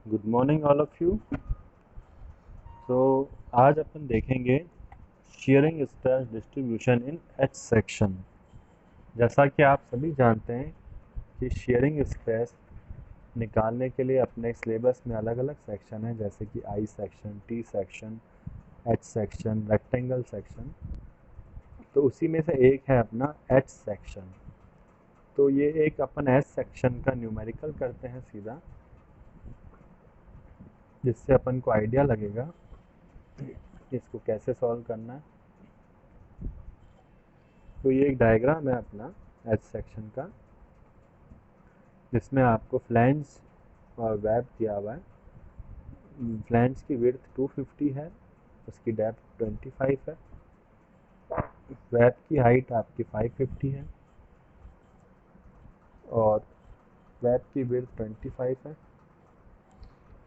Good morning all of you. तो आज अपन देखेंगे sharing stress distribution in H section. जैसा कि आप सभी जानते हैं कि शेयरिंग स्ट्रेस निकालने के लिए अपने सिलेबस में अलग अलग सेक्शन है, जैसे कि I section, T section, H section, rectangle section. तो उसी में से एक है अपना एच सेक्शन। तो ये एक अपन एच सेक्शन का न्यूमेरिकल करते हैं सीधा, जिससे अपन को आइडिया लगेगा कि इसको कैसे सॉल्व करना है। तो ये एक डायग्राम है अपना एच सेक्शन का, जिसमें आपको फ्लैंज और वेब दिया हुआ है। फ्लैंज की विड्थ 250 है, उसकी डेप्थ 25 है, वेब की हाइट आपकी 550 है और वेब की विड्थ 25 है,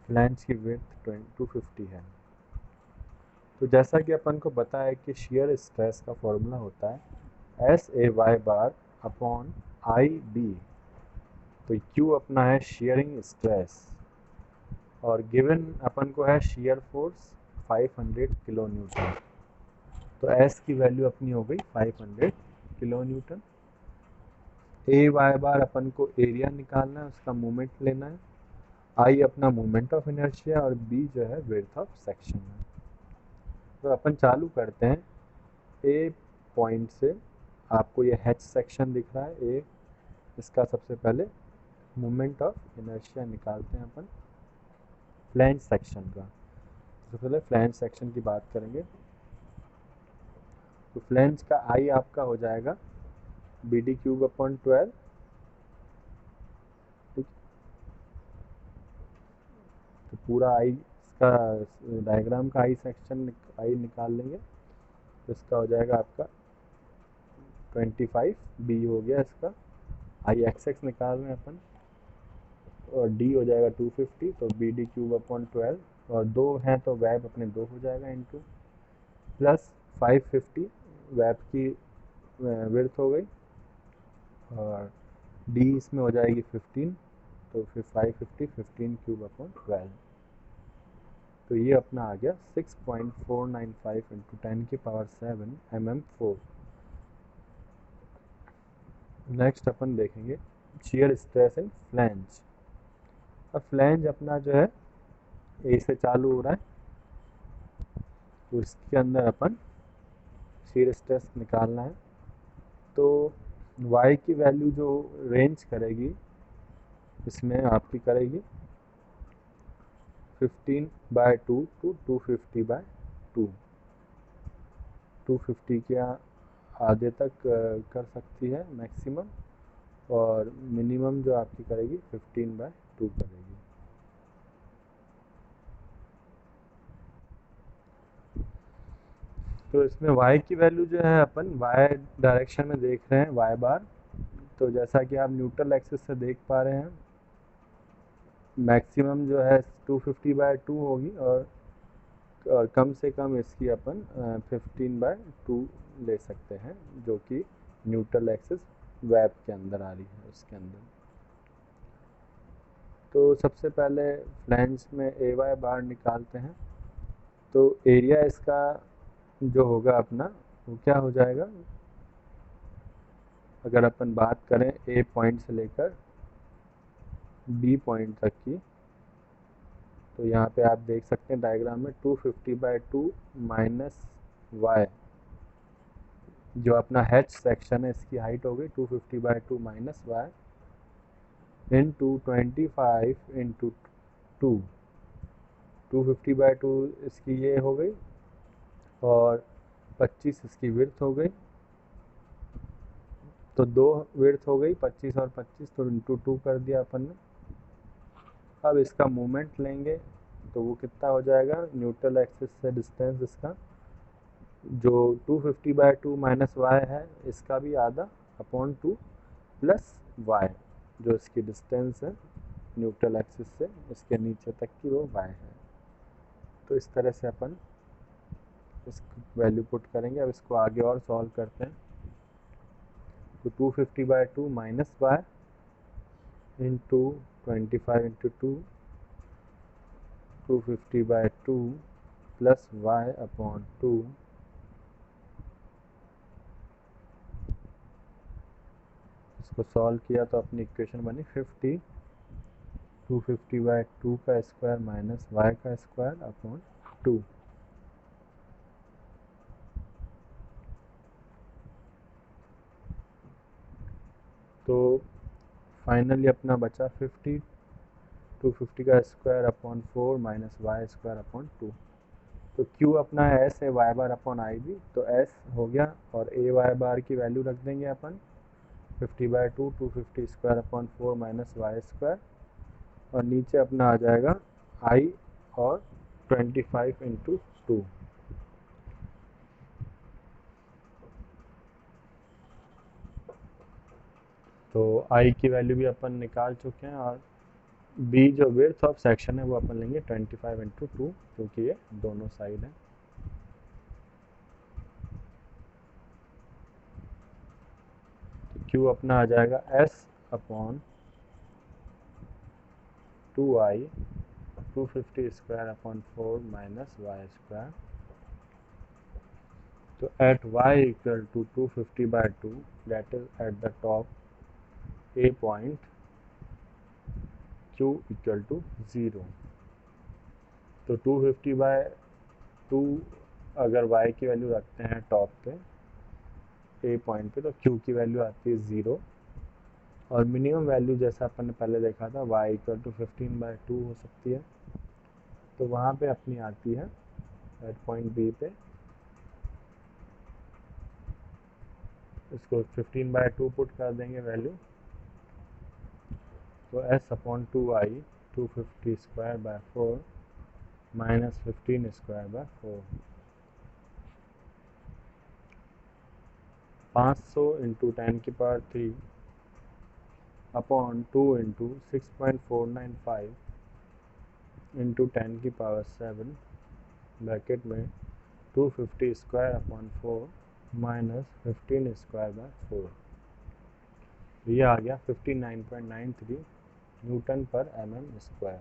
फ्लैंज की विड्थ 250 है। तो जैसा कि अपन को पता है कि शेयर स्ट्रेस का फॉर्मूला होता है SAY बार अपॉन IB। तो Q अपना है शेयरिंग स्ट्रेस और गिवन अपन को है शेयर फोर्स 500 किलो न्यूटन। तो S की वैल्यू अपनी हो गई 500 किलो न्यूटन। AY बार अपन को एरिया निकालना है, उसका मोमेंट लेना है। I अपना मोमेंट ऑफ इनर्शिया और B जो है विड्थ ऑफ सेक्शन है। तो अपन चालू करते हैं A पॉइंट से। आपको ये H सेक्शन दिख रहा है A, इसका सबसे पहले मोमेंट ऑफ इनर्शिया निकालते हैं अपन फ्लैंज सेक्शन का। तो पहले फ्लैंज सेक्शन की बात करेंगे। तो फ्लैंज का आई आपका हो जाएगा BD क्यूब अपॉन 12। ठीक, तो पूरा आई इसका डायग्राम का आई सेक्शन आई निकाल लेंगे। तो इसका हो जाएगा आपका 25, B हो गया इसका। आई एक्स निकाल रहे हैं अपन और D हो जाएगा 250, तो BD क्यूब अपॉन 12 और 2 हैं तो वेब अपने 2 हो जाएगा इंटू प्लस 550 वेब की विड्थ हो गई और D इसमें हो जाएगी 15, तो फिर 550 15 क्यूब अपॉन 12। तो ये अपना आ गया 6.495 इंटू 10⁻⁷ mm4। नेक्स्ट अपन देखेंगे शियर स्ट्रेस इन फ्लैंज। अब फ्लैंज अपना जो है ए से चालू हो रहा है, तो इसके अंदर अपन शियर स्ट्रेस निकालना है। तो y की वैल्यू जो रेंज करेगी इसमें आपकी करेगी 15/2 टू 250/2। 250 के आधे तक कर सकती है मैक्सिमम, और मिनिमम जो आपकी करेगी 15/2 करेगी। तो इसमें y की वैल्यू जो है अपन y डायरेक्शन में देख रहे हैं y बार। तो जैसा कि आप न्यूट्रल एक्सिस से देख पा रहे हैं, मैक्सिमम जो है 250/2 होगी और कम से कम इसकी अपन 15/2 ले सकते हैं, जो कि न्यूट्रल एक्सिस वेब के अंदर आ रही है उसके अंदर। तो सबसे पहले फ्लैंज में AY बार निकालते हैं। तो एरिया इसका जो होगा अपना वो क्या हो जाएगा, अगर अपन बात करें A पॉइंट से लेकर B पॉइंट तक की, तो यहाँ पे आप देख सकते हैं डायग्राम में 250/2 माइनस y, जो अपना H सेक्शन है इसकी हाइट हो गई 250/2 माइनस y इंटू 25 इंटू 2। 250/2 इसकी ये हो गई और 25 इसकी विड्थ हो गई, तो 2 विड्थ हो गई 25 और 25, तो इंटू 2 कर दिया अपन ने। अब इसका मूवमेंट लेंगे तो वो कितना हो जाएगा, न्यूट्रल एक्सिस से डिस्टेंस इसका जो 250/2 माइनस वाई है इसका भी आधा अपॉन 2 प्लस वाई, जो इसकी डिस्टेंस है न्यूट्रल एक्सिस से इसके नीचे तक की वो वाई है। तो इस तरह से अपन इस वैल्यू पुट करेंगे। अब इसको आगे और सॉल्व करते हैं। तो 250/2 minus Y into 25 into 2 250/2 plus y/2 इसको सॉल्व किया तो अपनी इक्वेशन बनी 50 250/2 का स्क्वायर माइनस y का स्क्वायर अपॉन 2। तो फाइनली अपना बचा 50 250 का square upon 4 minus Y square upon 2। तो Q अपना S है वाई बार अपॉन आई भी, तो S हो गया और ए वाई बार की वैल्यू रख देंगे अपन 50/2 250 square upon 4 minus Y square, और नीचे अपना आ जाएगा I और 25 इंटू 2। तो I की वैल्यू भी अपन निकाल चुके हैं, और B जो विड्थ ऑफ सेक्शन है वो अपन लेंगे 25 इंटू 2, क्योंकि ये दोनों साइड हैं। तो Q अपना आ जाएगा S upon 2I 250 square upon 4 minus Y square. तो at y equal to 250/2 that is at the top A point Q equal to 0। तो 250/2 अगर y की वैल्यू रखते हैं टॉप पे A पॉइंट पे, तो Q की वैल्यू आती है 0, और मिनिमम वैल्यू जैसा अपन ने पहले देखा था y इक्वल टू 15/2 हो सकती है। तो वहाँ पे अपनी आती है एट पॉइंट B पे, इसको 15/2 पुट कर देंगे वैल्यू, तो S upon 2I 250 square by 4 minus 15 square by 4। 500 into 10⁻³ upon 2 into 6.495 into 10⁻7 bracket में 250 square upon 4 minus 15 square by 4। ये आ गया 59.93 न्यूटन पर mm स्क्वायर।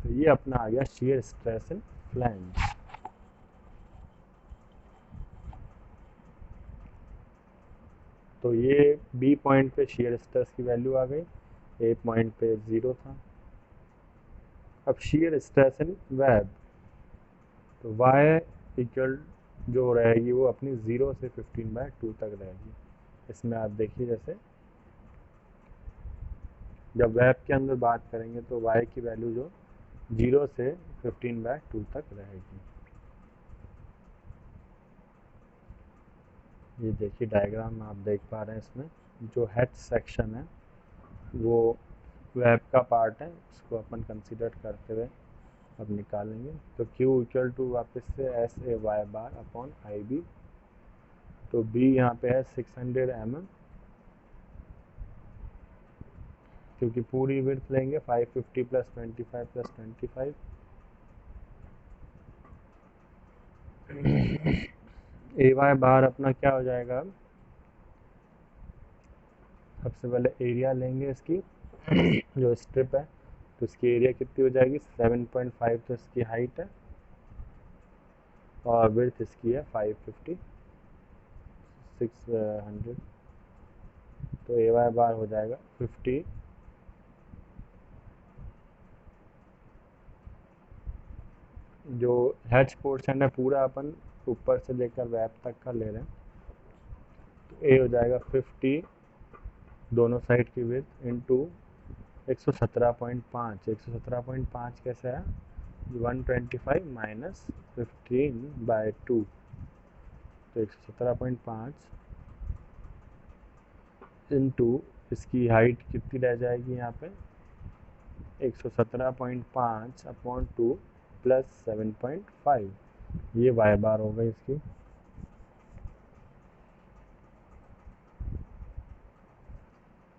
तो ये अपना आ गया शियर स्ट्रेस इन फ्लैंज। तो ये बी पॉइंट पे शियर स्ट्रेस की वैल्यू आ गई, ए पॉइंट पे 0 था। अब शियर स्ट्रेस इन वेब, तो y इक्वल जो रहेगी वो अपनी 0 से 15/2 तक रहेगी। इसमें आप देखिए जैसे जब वेब के अंदर बात करेंगे तो y की वैल्यू जो 0 से 15/2 तक रहेगी। ये देखिए डायग्राम आप देख पा रहे हैं, इसमें जो हेड सेक्शन है वो वेब का पार्ट है, इसको अपन कंसीडर करते हुए अब निकालेंगे। तो Q इक्वल टू वापस से SAY बार अपॉन IB। तो B यहाँ पे है 600 mm, क्योंकि पूरी विड्थ लेंगे 550 प्लस 25 प्लस 25। AY बार अपना क्या हो जाएगा, सबसे पहले एरिया लेंगे इसकी जो स्ट्रिप है, तो इसकी एरिया कितनी हो जाएगी 7.5, तो इसकी हाइट है, और विड्थ इसकी है 550 600। तो AY बार हो जाएगा 50 जो हैच पोर्शन है पूरा अपन ऊपर से लेकर वेब तक का ले रहे हैं। तो ए हो जाएगा 50 दोनों साइड की विड्थ इंटू 117.5। 117.5 कैसे है, 125 माइनस 15/2, तो 117.5 इंटू इसकी हाइट कितनी रह जाएगी यहाँ पे 117.5 अपॉन 2 प्लस 7.5, ये वाई बार हो गई इसकी।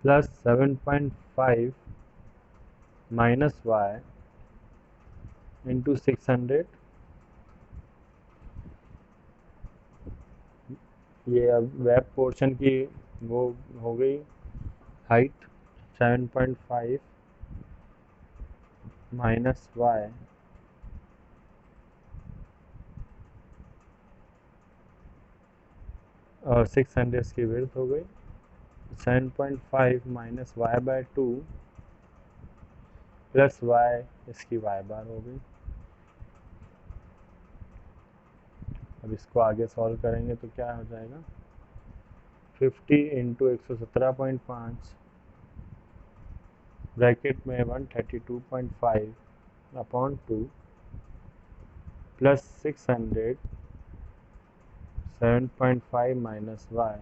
प्लस 7.5 माइनस वाई इंटू 600, ये अब वेब पोर्शन की वो हो गई हाइट 7.5 माइनस वाई और 600 की विड्थ हो गई, 7.5 minus Y by 2 plus Y इसकी वाई बार हो गई। अब इसको आगे सॉल्व करेंगे तो क्या हो जाएगा, 50 इंटू 117.5 ब्रैकेट में 132.5 upon 2 plus 600 7.5 minus Y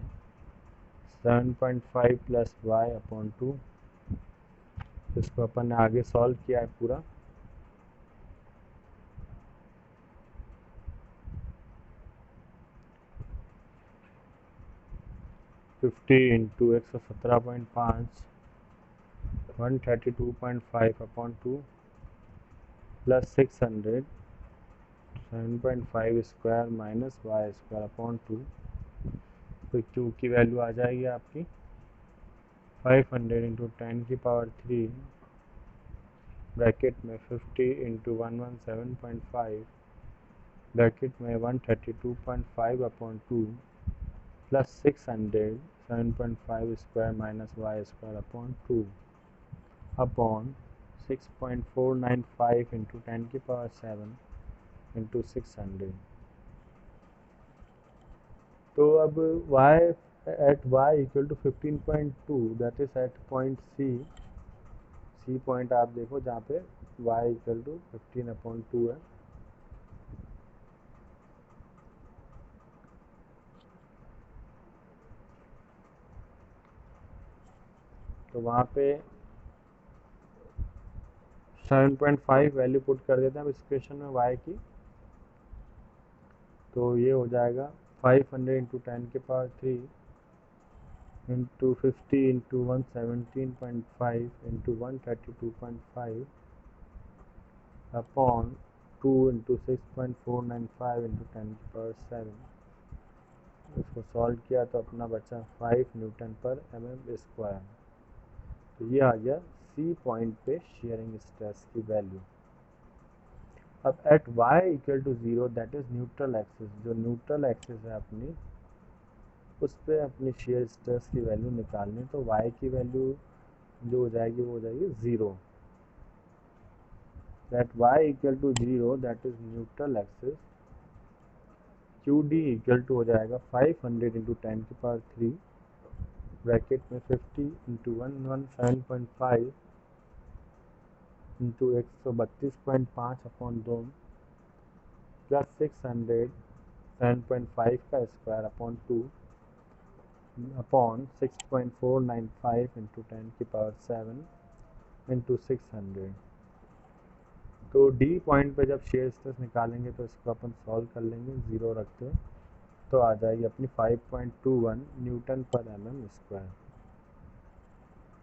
7.5 plus Y upon 2। इसको अपन ने आगे सॉल्व किया है पूरा। Fifty into 117.5 132.5 upon 2 plus 600 7.5 square minus Y square upon 2। तो क्यू की वैल्यू आ जाएगी आपकी 500 इंटू 10⁻³ ब्रैकेट में 50 इंटू 117.5 ब्रैकेट में 132.5 upon 2 plus 600 7.5 square minus Y square upon 2 upon 6.495 into 10⁻7 into 600। तो अब y at y equal to 15.2 that is at point C point आप देखो जहाँ पे y इक्वल टू 15/2 है। तो वहाँ पे 7.5 वैल्यू पुट कर देते हैं अब इस क्वेश्चन में y की। तो ये हो जाएगा 500 into 10⁻³ into 50 into 117.5 into 132.5 upon 2 into 6.495 into 10⁻7। इसको सॉल्व किया तो अपना बचा 5 न्यूटन पर mm²। तो ये आ गया सी पॉइंट पे शेयरिंग स्ट्रेस की वैल्यू। अब at y equal to 0 that is neutral axis, जो न्यूट्रल एक्सिस है अपनी उस पर अपनी शेयर स्ट्रेस की वैल्यू निकालनी। तो y की वैल्यू जो हो जाएगी वो हो जाएगी 0। That y equal to 0 that is neutral axis, Q D equal to हो जाएगा 500 इंटू 10⁻³ ब्रैकेट में 50 इंटू 117.5 इंटू 132.5 अपॉन 2 प्लस 600 7.5 का square upon 2 upon 6.495 into 10⁻7 into 600। तो डी पॉइंट पे जब शेयर स्ट्रेस निकालेंगे तो इसको अपन सॉल्व कर लेंगे 0 रखते हुए। तो आ जाएगी अपनी 5.21 न्यूटन पर mm²।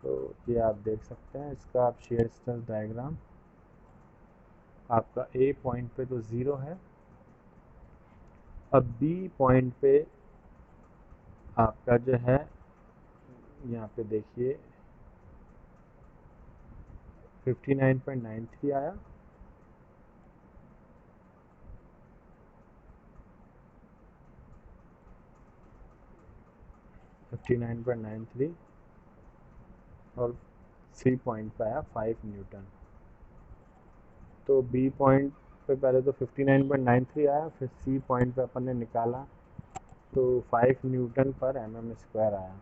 तो ये आप देख सकते हैं इसका आप शेयर स्ट्रेस डायग्राम। आपका ए पॉइंट पे तो 0 है। अब बी पॉइंट पे आपका जो है यहाँ पे देखिए 59.93 आया। और सी पॉइंट पे आया 5 न्यूटन। तो बी पॉइंट पे पहले तो 59.93 आया, फिर सी पॉइंट पे अपन ने निकाला तो 5 न्यूटन पर mm² आया।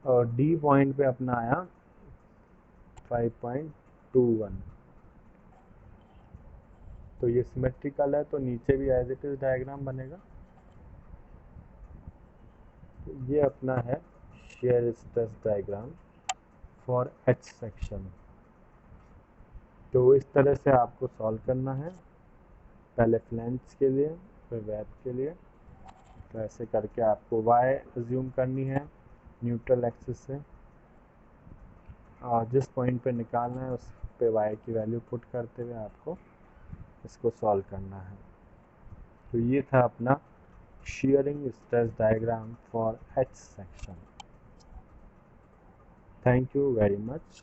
और डी पॉइंट पे अपना आया 5.21। तो ये सिमेट्रिकल है तो नीचे भी एज इट इज डायग्राम बनेगा। तो ये अपना है shear stress diagram for H section. तो इस तरह से आपको सॉल्व करना है, पहले फ्लैंज के लिए फिर वेब के लिए। तो ऐसे करके आपको y अज्यूम करनी है न्यूट्रल एक्सिस से, और जिस पॉइंट पे निकालना है उस पे y की वैल्यू पुट करते हुए आपको इसको सॉल्व करना है। तो ये था अपना shearing stress diagram for H section. Thank you very much.